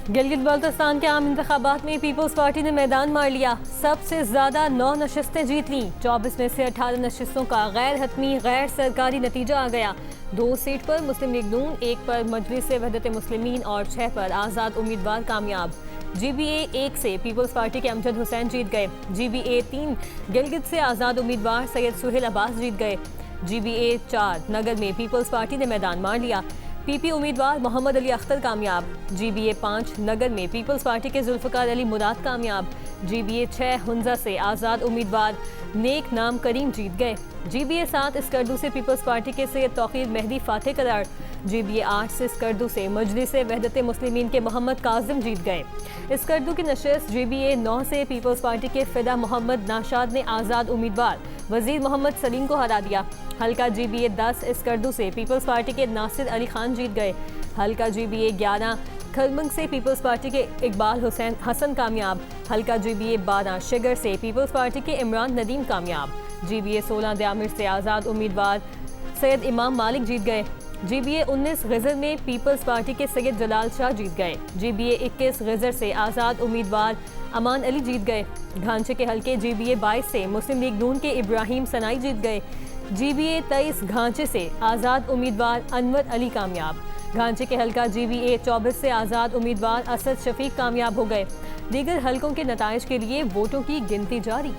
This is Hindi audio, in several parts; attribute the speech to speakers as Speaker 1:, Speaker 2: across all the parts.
Speaker 1: गिलगित बल्तिस्तान के आम इंतखाबात में पीपल्स पार्टी ने मैदान मार लिया। सबसे ज्यादा 9 नशिस्तें जीत लीं। 24 में से 18 नशिस्तों का गैर हतमी गैर सरकारी नतीजा आ गया। 2 सीट पर मुस्लिम लीग नून, 1 पर मजलिस वहदत मुस्लिमीन और 6 पर आज़ाद उम्मीदवार कामयाब। GBA 1 से पीपल्स पार्टी के अमजद हुसैन जीत गए। GBA 3 गिलगित से आज़ाद उम्मीदवार सैयद सुहेल अब्बास जीत गए। GBA 4 नगर में पीपल्स पार्टी ने मैदान मार लिया। PP उम्मीदवार मोहम्मद अली अख्तर कामयाब। GBA 5 नगर में पीपल्स पार्टी के जुल्फ़िकार अली मुराद कामयाब। GBA 6 हुंजा से आज़ाद उम्मीदवार नेक नाम करीम जीत गए। GBA 7 स्कर्दू से पीपल्स पार्टी के सैयद तौक़ीर मेहदी फातेह करार। GBA 8 से स्कर्दू से मजलिस वहदत मुस्लिमीन के मोहम्मद काजिम जीत गए। स्कर्दू की नशिस्त GBA 9 से पीपल्स पार्टी के फ़िदा मोहम्मद नाशाद ने आज़ाद उम्मीदवार वज़ीर मोहम्मद सलीम को हरा दिया। हल्का GBA 10 स्कर्दू से पीपल्स पार्टी के नासिर अली खान जीत गए। हल्का GBA 11 खलमंग से पीपल्स पार्टी के इकबाल हुसैन हसन कामयाब। हल्का GBA 12 शिगर से पीपल्स पार्टी के इमरान नदीम कामयाब। GBA 16 दयामिर से आज़ाद उम्मीदवार सैयद इमाम मालिक जीत गए। GBA 19 गजर में पीपल्स पार्टी के सैयद जलाल शाह जीत गए। GBA 21 गजर से आज़ाद उम्मीदवार अमान अली जीत गए। घांचे के हल्के GBA 22 से मुस्लिम लीग नून के इब्राहिम सनाई जीत गए। GBA 23 घांचे से आज़ाद उम्मीदवार अनवर अली कामयाब। घांचे के हल्का GBA 24 से आज़ाद उम्मीदवार असद शफीक कामयाब हो गए। दीगर हल्कों के नताइज के लिए वोटों की गिनती जारी।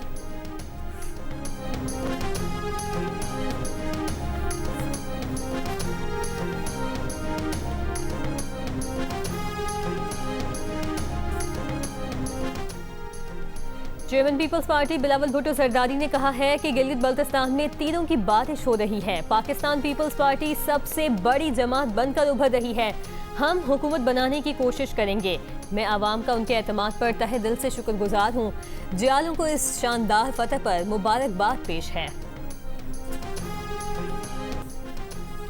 Speaker 1: Chairman Peoples Party Bilawal Bhutto Zardari ने कहा है कि गिलगित बल्तिस्तान में तीरों की बारिश हो रही है। पाकिस्तान पीपल्स पार्टी सबसे बड़ी जमात बनकर उभर रही है। हम हुकूमत बनाने की कोशिश करेंगे। मैं आवाम का उनके एतमाद पर तहे दिल से शुक्रगुजार हूँ। जियालों को इस शानदार फतह पर मुबारकबाद पेश है।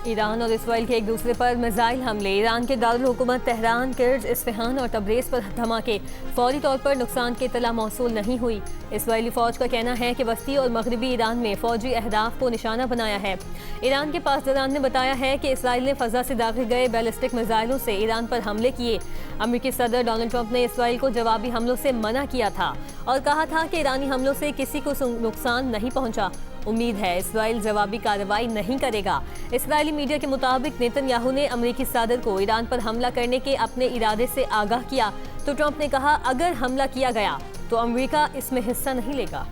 Speaker 1: ईरान और इसराइल के एक दूसरे पर मिसाइल हमले। ईरान के दारुल हुकूमत तेहरान, किर्ज, इस्फहान और तब्रेज़ पर धमाके। फौरी तौर पर नुकसान की इत्तला मौसूल नहीं हुई। इसराइली फ़ौज का कहना है कि वस्ती और मगरबी ईरान में फ़ौजी अहदाफ को निशाना बनाया है। ईरान के पासदारान ने बताया है कि इसराइल ने फ़ज़ा से दागे गए बैलिस्टिक मिसाइलों से ईरान पर हमले किए। अमेरिकी सदर डोनाल्ड ट्रंप ने इसराइल को जवाबी हमलों से मना किया था और कहा था कि ईरानी हमलों से किसी को नुकसान नहीं पहुँचा। उम्मीद है इसराइल जवाबी कार्रवाई नहीं करेगा। इसराइली मीडिया के मुताबिक नेतन्याहू ने अमेरिकी सदर को ईरान पर हमला करने के अपने इरादे से आगाह किया तो ट्रंप ने कहा, अगर हमला किया गया तो अमेरिका इसमें हिस्सा नहीं लेगा।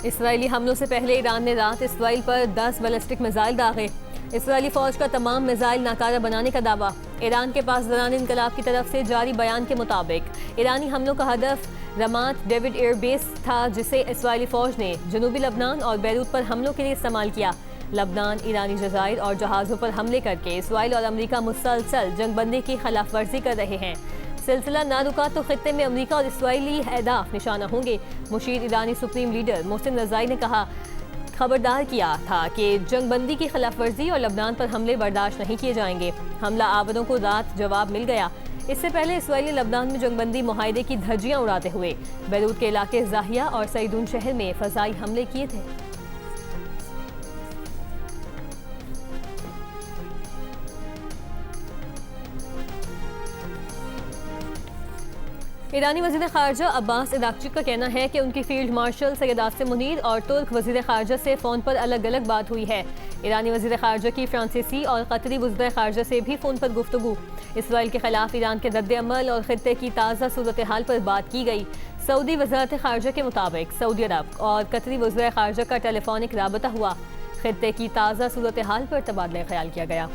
Speaker 1: इसराइली हमलों से पहले ईरान ने रात इसराइल पर 10 बैलिस्टिक मिसाइल दागे। इसराइली फौज का तमाम मिसाइल नाकारा बनाने का दावा। ईरान के पास दौरान इनकलाब की तरफ से जारी बयान के मुताबिक ईरानी हमलों का हदफ रमात डेविड एयरबेस था, जिसे इसराइली फौज ने जनूबी लबनान और बैरूत पर हमलों के लिए इस्तेमाल किया। लबनान ईरानी जज़ायर और जहाज़ों पर हमले करके इसराइल और अमेरिका मुसलसल जंगबंदी की खिलाफ वर्जी कर रहे हैं। सिलसिला ना रुका तो खित्ते में अमेरिका और इसराइली अहदाफ निशाना होंगे। मुशीर ईरानी सुप्रीम लीडर मोहसिन रज़ाई ने कहा, खबरदार किया था कि जंगबंदी की खिलाफ वर्जी और लबनान पर हमले बर्दाश्त नहीं किए जाएंगे। हमला आवरों को रात जवाब मिल गया। इससे पहले इसराइली लबनान में जंगबंदी मुआहदे की धज्जियां उड़ाते हुए बैरूत के इलाके जाहिया और सईदून शहर में फ़ज़ाई हमले किए थे। ईरानी वज़ीर ख़ारजा अब्बास इराक़ची का कहना है कि उनकी फील्ड मार्शल सैयद आसिम मुनीर और तुर्क वज़ीर ख़ारजा से फ़ोन पर अलग अलग बात हुई है। ईरानी वज़ीर ख़ारजा की फ्रांसीसी और कतरी वज़ीर ख़ारजा से भी फ़ोन पर गुफ्तगू। इसराइल के ख़िलाफ़ ईरान के रद्द-ए-अमल और ख़ित्ते की ताज़ा सूरत हाल पर बात की गई। सऊदी वज़ारत ख़ारजा के मुताबिक सऊदी अरब और कतरी वज़ीर ख़ारजा का टेलीफोनिक राबता हुआ। ख़ित्ते की ताज़ा सूरत हाल पर तबादला ख्याल किया गया।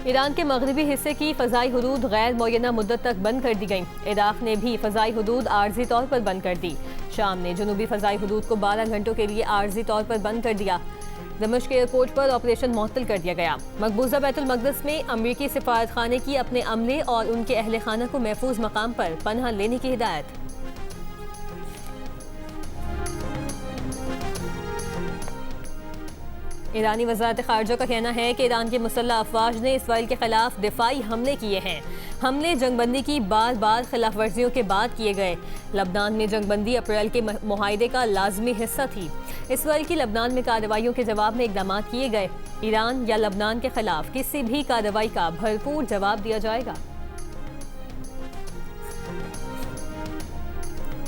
Speaker 1: ईरान के मगरबी हिस्से की फ़ज़ाई हुदूद गैर मुअय्यना मुद्दत तक बंद कर दी गई। इराक़ ने भी फ़ज़ाई हुदूद आर्जी तौर पर बंद कर दी। शाम ने जनूबी फ़ज़ाई हुदूद को 12 घंटों के लिए आर्जी तौर पर बंद कर दिया। दमिश्क एयरपोर्ट पर ऑपरेशन मुअत्तल कर दिया गया। मकबूजा बैतुल मक़दस में अमरीकी सिफारत खाने की अपने अमले और उनके अहले खाना को महफूज मकाम पर पनाह लेने की हिदायत। ईरानी वज़ारत ख़ारजा का कहना है कि ईरान के मुसल्लह अफवाज ने इसराइल के खिलाफ दिफाई हमले किए हैं। हमले जंगबंदी की बार बार खिलाफ वर्जियों के बाद किए गए। लबनान में जंगबंदी अप्रैल के मुआहदे का लाजमी हिस्सा थी। इसराइल की लबनान में कार्रवाइयों के जवाब में इकदाम किए गए। ईरान या लबनान के खिलाफ किसी भी कार्रवाई का भरपूर जवाब दिया जाएगा।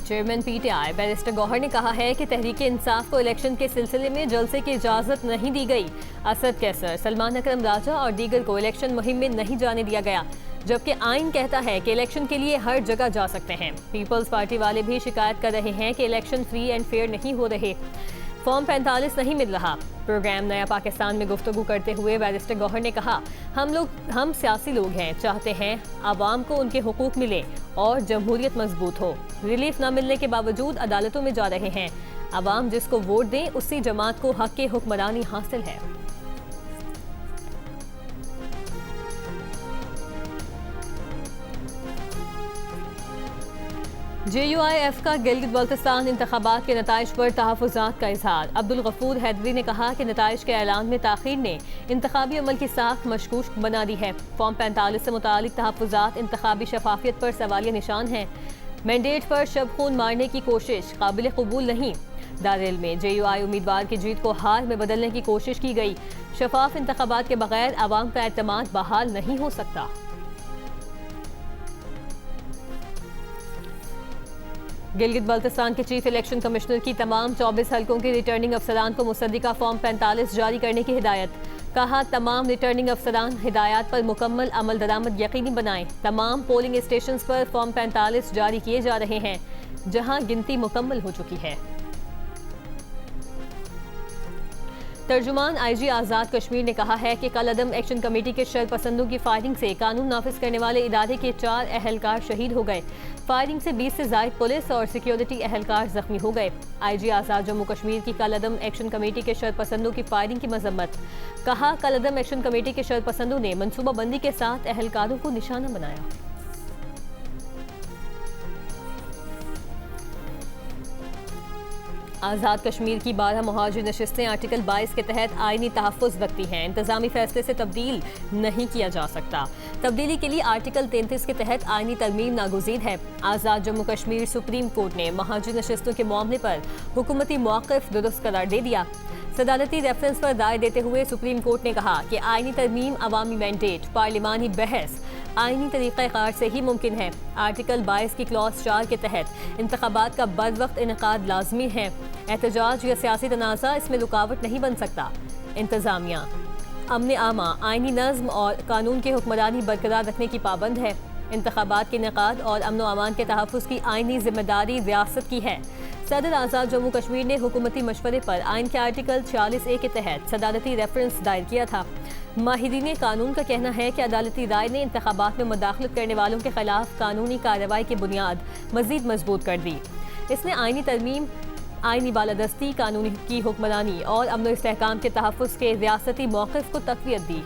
Speaker 1: चेयरमैन पीटीआई बैरिस्टर गौहर ने कहा है कि तहरीक इंसाफ को इलेक्शन के सिलसिले में जलसे की इजाजत नहीं दी गई। असद कैसर, सलमान अकरम राजा और दीगर को इलेक्शन मुहिम में नहीं जाने दिया गया, जबकि आइन कहता है कि इलेक्शन के लिए हर जगह जा सकते हैं। पीपल्स पार्टी वाले भी शिकायत कर रहे हैं कि इलेक्शन फ्री एंड फेयर नहीं हो रहे, फॉर्म 45 नहीं मिल रहा। प्रोग्राम नया पाकिस्तान में गुफ्तगू करते हुए बैरिस्टर गौहर ने कहा, हम सियासी लोग हैं, चाहते हैं आवाम को उनके हुकूक मिले और जमहूरियत मजबूत हो। रिलीफ न मिलने के बावजूद अदालतों में जा रहे हैं। आवाम जिसको वोट दें उसी जमात को हक के हुक्मरानी हासिल है। JUIF का गिलगित बल्तिस्तान इंतखाबात के नताइज पर तहफ़्फ़ुज़ात का इजहार। अब्दुल गफूर हैदरी ने कहा कि नताइज के ऐलान में ताख़ीर ने इंतखाबी अमल की साख मशकूक बना दी है। फॉर्म 45 से मुतालिक तहफ़्फ़ुज़ात इंतखाबी शफाफियत पर सवालिया निशान है। मैंडेट पर शब खून मारने की कोशिश काबिल कबूल नहीं। दारेल में JUI उम्मीदवार की जीत को हार में बदलने की कोशिश की गई। शफाफ इंतखाबात के बगैर आवाम का एतमाद बहाल नहीं हो सकता। गिलगित बल्तिस्तान के चीफ इलेक्शन कमिश्नर की तमाम 24 हलकों के रिटर्निंग अफसरान को मुसद्दिका फॉर्म 45 जारी करने की हिदायत। कहा, तमाम रिटर्निंग अफसरान हिदायत पर मुकम्मल अमल दरामद यकीनी बनाएं। तमाम पोलिंग स्टेशन पर फॉर्म 45 जारी किए जा रहे हैं, जहां गिनती मुकम्मल हो चुकी है। तर्जुमान IG आज़ाद कश्मीर ने कहा है कि कल अदम एक्शन कमेटी के शरपसंदों की फायरिंग से कानून नाफिज करने वाले इदारे के 4 अहलकार शहीद हो गए। फायरिंग से 20 से ज़ायद पुलिस और सिक्योरिटी अहलकार जख्मी हो गए। IG आज़ाद जम्मू कश्मीर की कल अदम एक्शन कमेटी के शरपसंदों की फायरिंग की मजम्मत। कहा, कल अदम एक्शन कमेटी के शरपसंदों ने मनसूबाबंदी के साथ अहलकारों को निशाना बनाया। आज़ाद कश्मीर की 12 मुहाजिर नशिस्तें आर्टिकल 22 के तहत आईनी तहफ़्फ़ुज़ रखती हैं। इंतज़ामी फैसले से तब्दील नहीं किया जा सकता। तब्दीली के लिए आर्टिकल 33 के तहत आईनी तरमीम नागुज़ीर है। आज़ाद जम्मू कश्मीर सुप्रीम कोर्ट ने मुहाजिर नशिस्तों के मामले पर हुकूमती मौक़िफ़ दुरुस्त करार दे दिया। सदारती रेफरेंस पर राय देते हुए सुप्रीम कोर्ट ने कहा कि आईनी तरमीम, अवामी मैंडेट, पार्लिमानी बहस आईनी तरीक़ाकार से ही मुमकिन है। आर्टिकल 22 की क्लॉज 4 के तहत इंतखाबात का बरवक्त इनेकाद लाजमी है। एहतजाज या सियासी तनाज़ा इसमें रुकावट नहीं बन सकता। इंतज़ामिया अमन आमा, आईनी नज़्म और कानून की हुक्मरानी बरकरार रखने की पाबंद है। इंतखाबात के इनेकाद और अमन व अमान के तहफ़्फ़ुज़ की आईनी जिम्मेदारी रियासत की है। सदर आज़ाद जम्मू कश्मीर ने हुकूमती मशवरे पर आइन के आर्टिकल 46A के तहत सदारती रेफरेंस दायर किया था। माहिरीन कानून का कहना है कि अदालती राय ने इंतखाबात में मुदाखलत करने वालों के खिलाफ कानूनी कार्रवाई की बुनियाद मज़ीद मजबूत कर दी। इसने आईनी तरमीम, आईनी बालादस्ती, कानूनी की हुक्मरानी और अमन इस्तेहकाम के तहफ़्फ़ुज़ के रियासती मौक़िफ़ को तक़वियत दी।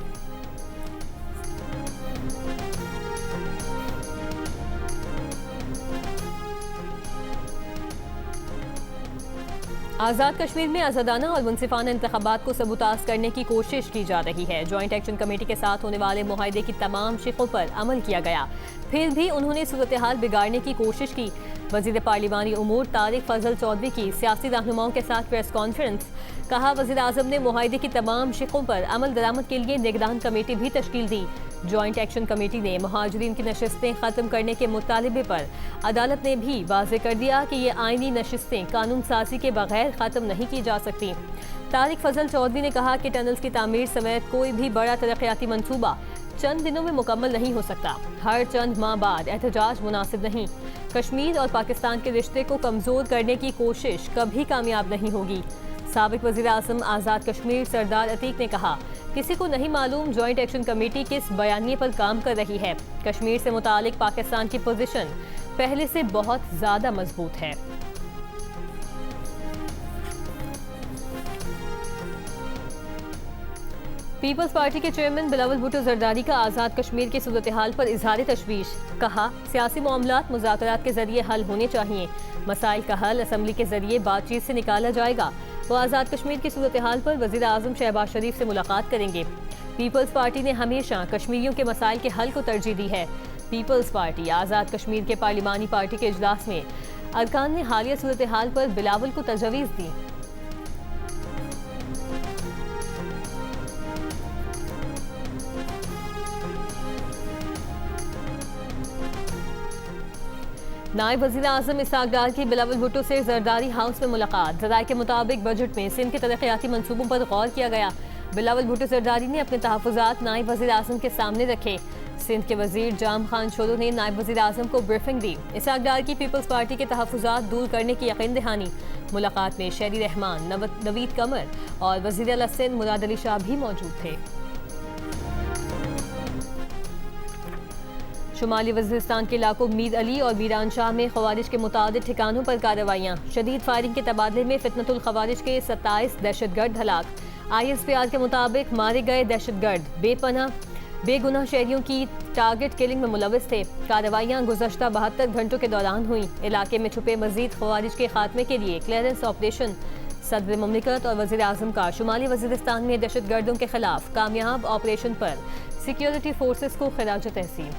Speaker 1: आज़ाद कश्मीर में आज़ादाना और मुनसिफाना इंतखाबात को सबूताज़ करने की कोशिश की जा रही है। जॉइंट एक्शन कमेटी के साथ होने वाले मुआहदे की तमाम शिकों पर अमल किया गया, फिर भी उन्होंने सूरत हाल बिगाड़ने की कोशिश की। वज़ीर पार्लिमानी उमूर तारिक फजल चौधरी की सियासी रहनुमाओं के साथ प्रेस कॉन्फ्रेंस। कहा, वज़ीर आज़म ने मुआहदे की तमाम शिकों पर अमल दरामद के लिए निगरान कमेटी भी तश्कील दी। जॉइंट एक्शन कमेटी ने मुहाजिरीन की नशिस्तें ख़त्म करने के मुतालबे पर अदालत ने भी वाज़े कर दिया कि ये आईनी नशिस्तें कानून साजी के बगैर ख़त्म नहीं की जा सकती। तारिक फजल चौधरी ने कहा कि टनल्स की तामीर समेत कोई भी बड़ा तरक्याती मनसूबा चंद दिनों में मुकम्मल नहीं हो सकता। हर चंद माह बाद एहतजाज मुनासिब नहीं। कश्मीर और पाकिस्तान के रिश्ते को कमज़ोर करने की कोशिश कभी कामयाब नहीं होगी। साबिक वज़ीर आज़म आज़ाद कश्मीर सरदार अतीक ने कहा, किसी को नहीं मालूम जॉइंट एक्शन कमेटी किस बयानिए पर काम कर रही है। कश्मीर से मुतालिक पाकिस्तान की पोजीशन पहले से बहुत ज़्यादा मजबूत है। पीपल्स पार्टी के चेयरमैन बिलावल भुट्टो जरदारी का आज़ाद कश्मीर की सूरत हाल पर इजहार तशवीश। कहा, सियासी मामलात मुज़ाकरात के जरिए हल होने चाहिए। मसाइल का हल असम्बली के जरिए बातचीत से निकाला जाएगा। वो आज़ाद कश्मीर की सूरत हाल पर वज़ीर आज़म शहबाज शरीफ से मुलाकात करेंगे। पीपल्स पार्टी ने हमेशा कश्मीरियों के मसाइल के हल को तरजीह दी है। पीपल्स पार्टी आज़ाद कश्मीर के पार्लिमानी पार्टी के इजलास में अरकान ने हालिया सूरत हाल पर बिलावल को तजवीज़ दी। नायब वज़ीर आज़म इसहाक डार की बिलावल भुट्टो से जरदारी हाउस में मुलाकात। ज़राए के मुताबिक बजट में सिंध के तरक्याती मंसूबों पर गौर किया गया। बिलावल भुट्टो जरदारी ने अपने तहफ़्फ़ुज़ात नायब वज़ीर आज़म के सामने रखे। सिंध के वज़ीर जाम खान शोरो ने नायब वज़ीर आज़म को ब्रीफिंग दी। इसहाक डार की पीपल्स पार्टी के तहफ़्फ़ुज़ात दूर करने की यकीन दहानी। मुलाकात में शहरी रहमान, नवीद कमर और वज़ीर आला सिंध मुराद अली शाह भी मौजूद थे। शुमाली वज़ीरिस्तान के इलाकों मीर अली और मीरान शाह में ख़वारिज के मुतादिद ठिकानों पर कार्रवाइयाँ। शदीद फायरिंग के तबादले में फितनतुल ख़वारिज के 27 दहशतगर्द हलाक। ISPR के मुताबिक मारे गए दहशतगर्द बेगुनाह शहरियों की टारगेट किलिंग में मुलविस थे। कार्रवाइयाँ गुज़श्ता 72 घंटों के दौरान हुई। इलाके में छुपे मज़ीद ख़वारिज के खात्मे के लिए क्लियरेंस ऑपरेशन। सदर मुमलिकत और वज़ीर आज़म का शुमाली वज़ीरिस्तान में दहशतगर्दों के खिलाफ कामयाब ऑपरेशन पर सिक्योरिटी फोर्सेस को खिराज तहसीन।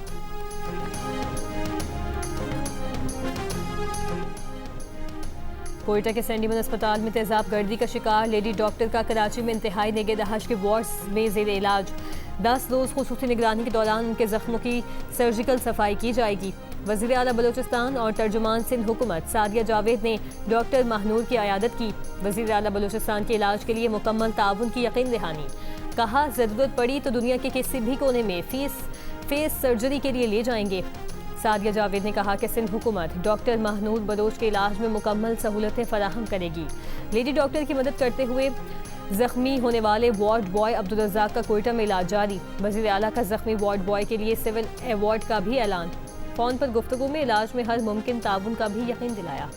Speaker 1: कोयटा के सेंडीमन अस्पताल में तेजाब गर्दी का शिकार लेडी डॉक्टर का कराची में इंतहाई निगहदाश्त के वार्ड्स में ज़ेर इलाज। 10 रोज़ खुसूसी निगरानी के दौरान उनके जख्मों की सर्जिकल सफाई की जाएगी। वज़ीर आला बलूचिस्तान और तर्जुमान सिंध हुकूमत सादिया जावेद ने डॉक्टर महनूर की अयादत की। वज़ीर आला बलूचिस्तान के इलाज के लिए मुकम्मल ताउन की यकीन दहानी। कहा, ज़रूरत पड़ी तो दुनिया के किसी भी कोने में फेस सर्जरी के लिए ले जाएंगे। सादिया जावेद ने कहा कि सिंध हुकूमत डॉक्टर महनूर बलोच के इलाज में मुकम्मल सहूलतें फराहम करेगी। लेडी डॉक्टर की मदद करते हुए जख्मी होने वाले वार्ड बॉय अब्दुल रज़ाक का कोयटा में इलाज जारी। वज़ीर आला का जख्मी वार्ड बॉय के लिए सिविल अवार्ड का भी ऐलान। फ़ोन पर गुफ्तगू में इलाज में हर मुमकिन ताउन का भी यकीन दिलाया।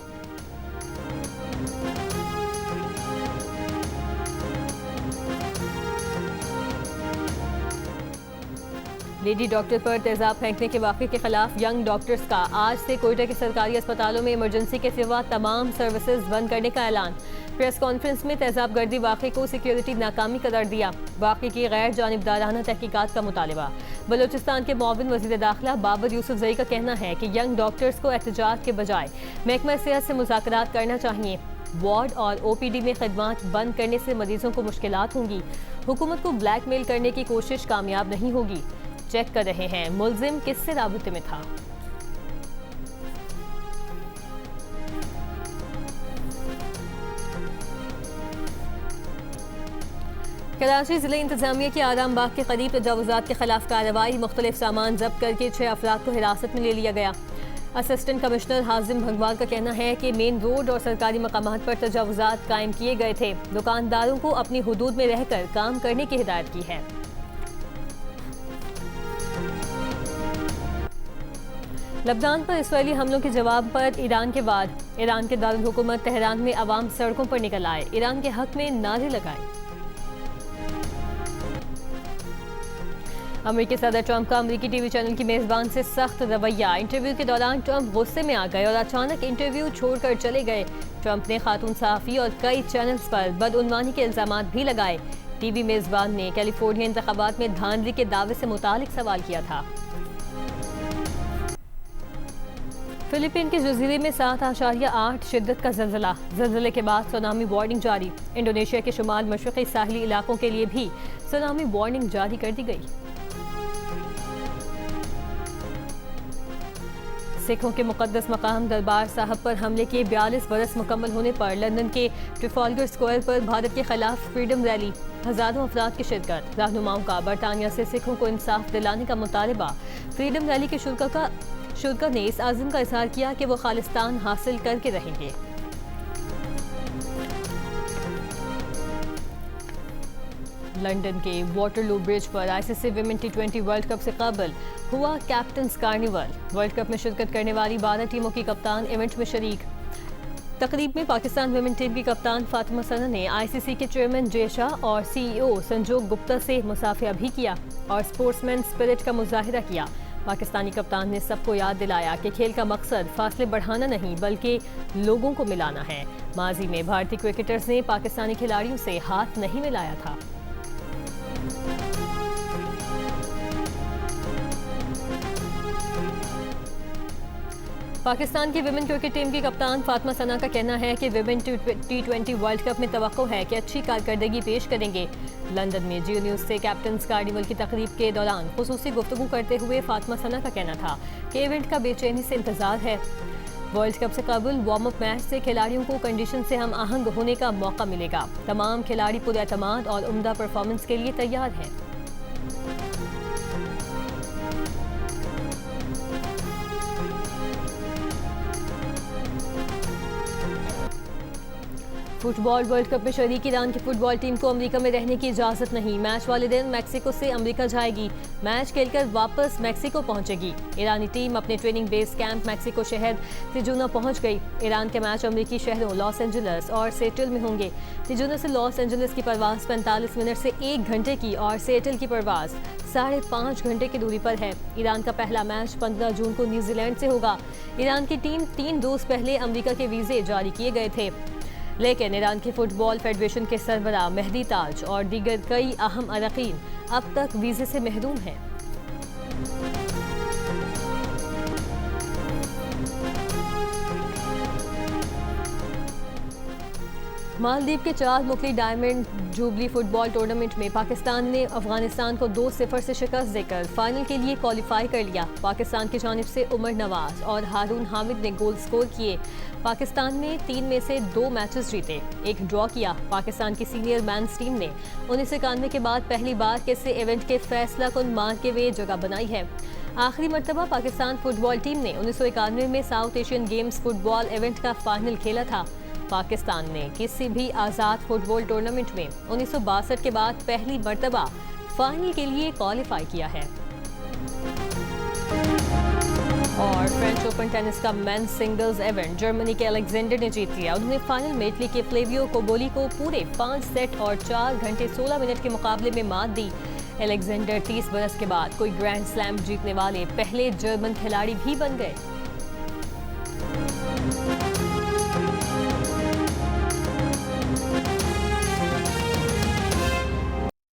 Speaker 1: लेडी डॉक्टर पर तेजाब फेंकने के वाक़े के खिलाफ यंग डॉक्टर्स का आज से कोयटा के सरकारी अस्पतालों में इमरजेंसी के सिवा तमाम सर्विसेज बंद करने का ऐलान। प्रेस कॉन्फ्रेंस में तेजाब गर्दी वाक़े को सिक्योरिटी नाकामी करार दिया। वाक़े की गैर जानिबदाराना तहकीकात का मुतालबा। बलूचिस्तान के मुआविन वज़ीर दाखिला बाबर यूसुफ जई का कहना है कि यंग डॉक्टर्स को एहतजाज के बजाय महकमा सेहत से मुज़ाकरात करना चाहिए। वार्ड और OPD में खदमात बंद करने से मरीजों को मुश्किलात होंगी। हुकूमत को ब्लैकमेल करने की कोशिश कामयाब नहीं होगी। चेक कर रहे हैं मुलजिम किससे राबते में था। कराची जिले इंतजामिया की आराम बाग के करीब तजावुजात के खिलाफ कार्रवाई। मुख्तलिफ सामान जब्त करके 6 अफराद को हिरासत में ले लिया गया। असिस्टेंट कमिश्नर हाजिम भंगवाल का कहना है कि मेन रोड और सरकारी मकामात पर तजावुजात कायम किए गए थे। दुकानदारों को अपनी हुदूद में रहकर काम करने की हिदायत की है। लबनान पर इसराइली हमलों के जवाब पर ईरान के बाद ईरान के दारुल हुकूमत तेहरान में अवाम सड़कों पर निकल आए। ईरान के हक में नारे लगाए। अमेरिकी सदर ट्रंप का अमेरिकी टीवी चैनल की मेजबान से सख्त रवैया। इंटरव्यू के दौरान ट्रंप गुस्से में आ गए और अचानक इंटरव्यू छोड़कर चले गए। ट्रंप ने खातून सहाफ़ी और कई चैनल्स पर बदउनवानी के इल्जामात भी लगाए। टीवी मेजबान ने कैलिफोर्निया इंतखाबात में धांधली के दावे से मुतालिक सवाल किया था। फिलीपीन के जजीरे में 7.8 शिद्दत का ज़लज़ला। ज़लज़ले के बाद सुनामी वार्निंग जारी। इंडोनेशिया के शुमाल मशरक़ी साहिली इलाकों के लिए भी सुनामी वार्निंग जारी कर दी गई। सिखों के मुक़द्दस मकाम दरबार साहब पर हमले के 42 बरस मुकम्मल होने पर लंदन के ट्रिफाल्गर स्क्वायर पर भारत के खिलाफ फ्रीडम रैली। हज़ारों अफराद की शिरकत। रहनुमाओं का बरतानिया से सिखों को इंसाफ दिलाने का मुतालबा। फ्रीडम रैली के शुरका ने इस आज़म का इजहार किया कि वो खालिस्तान हासिल करके रहेंगे। लंदन के वाटरलू ब्रिज पर ICC women T20 world cup से कबल हुआ कैप्टन्स कार्निवल। वर्ल्ड कप में शिरकत करने वाली 12 टीमों की कप्तान इवेंट में शरीक। तकरीब में पाकिस्तान विमेन टीम की कप्तान फातिमा सना ने ICC के चेयरमैन जय शाह और CEO संजोग गुप्ता से मुसाफिया भी किया और स्पोर्ट्समैन स्पिरिट का मुजाहिरा किया। पाकिस्तानी कप्तान ने सबको याद दिलाया कि खेल का मकसद फासले बढ़ाना नहीं बल्कि लोगों को मिलाना है। माजी में भारतीय क्रिकेटर्स ने पाकिस्तानी खिलाड़ियों से हाथ नहीं मिलाया था। पाकिस्तान की विमेन क्रिकेट टीम की कप्तान फातिमा सना का कहना है कि विमेन T20 वर्ल्ड कप में तवक्को है कि अच्छी कारकर्दगी पेश करेंगे। लंदन में जियो न्यूज से कैप्टन्स कार्निवल की तकरीब के दौरान खुसूसी गुफ्तगू करते हुए फातिमा सना का कहना था कि इवेंट का बेचैनी से इंतजार है। वर्ल्ड कप से कबल वार्म अप मैच से खिलाड़ियों को कंडीशन से हम आहंग होने का मौका मिलेगा। तमाम खिलाड़ी पुरएतमाद और उम्दा परफॉर्मेंस के लिए तैयार हैं। फुटबॉल वर्ल्ड कप में शरीक ईरान की फुटबॉल टीम को अमेरिका में रहने की इजाजत नहीं। मैच वाले दिन मैक्सिको से अमेरिका जाएगी। मैच खेलकर वापस मैक्सिको पहुंचेगी। ईरानी टीम अपने ट्रेनिंग बेस कैंप मैक्सिको शहर तिजुना पहुंच गई। ईरान के मैच अमेरिकी शहरों लॉस एंजल्स और सेटल में होंगे। तिजुना से लॉस एंजल्स की परवाज 45 मिनट से 1 घंटे की और सेटल की परवाज 5.5 घंटे की दूरी पर है। ईरान का पहला मैच 15 जून को न्यूजीलैंड से होगा। ईरान की टीम 3 रोज पहले अमेरिका के वीजे जारी किए गए थे, लेकिन ईरान के फुटबॉल फेडरेशन के सरबराह मेहदी ताज और दीगर कई अहम अरकान अब तक वीजे से महरूम हैं। मालदीव के 4 मुखली डायमंड जुबली फुटबॉल टूर्नामेंट में पाकिस्तान ने अफगानिस्तान को 2-0 से शिकस्त देकर फाइनल के लिए क्वालिफाई कर लिया। पाकिस्तान की जानिब से उमर नवाज और हारून हामिद ने गोल स्कोर किए। पाकिस्तान ने 3 में से 2 मैचेस जीते, 1 ड्रॉ किया। पाकिस्तान की सीनियर मेंस टीम ने 1991 के बाद पहली बार किसी इवेंट के फैसला कुन मार्के में जगह बनाई है। आखिरी मरतबा पाकिस्तान फुटबॉल टीम ने 1991 में south Asian games football event का फाइनल खेला था। पाकिस्तान ने किसी भी आज़ाद फुटबॉल टूर्नामेंट में 1962 के बाद पहली मरतबा फाइनल के लिए क्वालिफाई किया है। और फ्रेंच ओपन टेनिस का मेंस सिंगल्स इवेंट जर्मनी के अलेक्जेंडर ने जीत लिया। उन्होंने फाइनल में इटली के फ्लेवियो कोबोली को पूरे 5 सेट और 4 घंटे 16 मिनट के मुकाबले में मात दी। अलेक्जेंडर 30 बरस के बाद कोई ग्रैंड स्लैम जीतने वाले पहले जर्मन खिलाड़ी भी बन गए।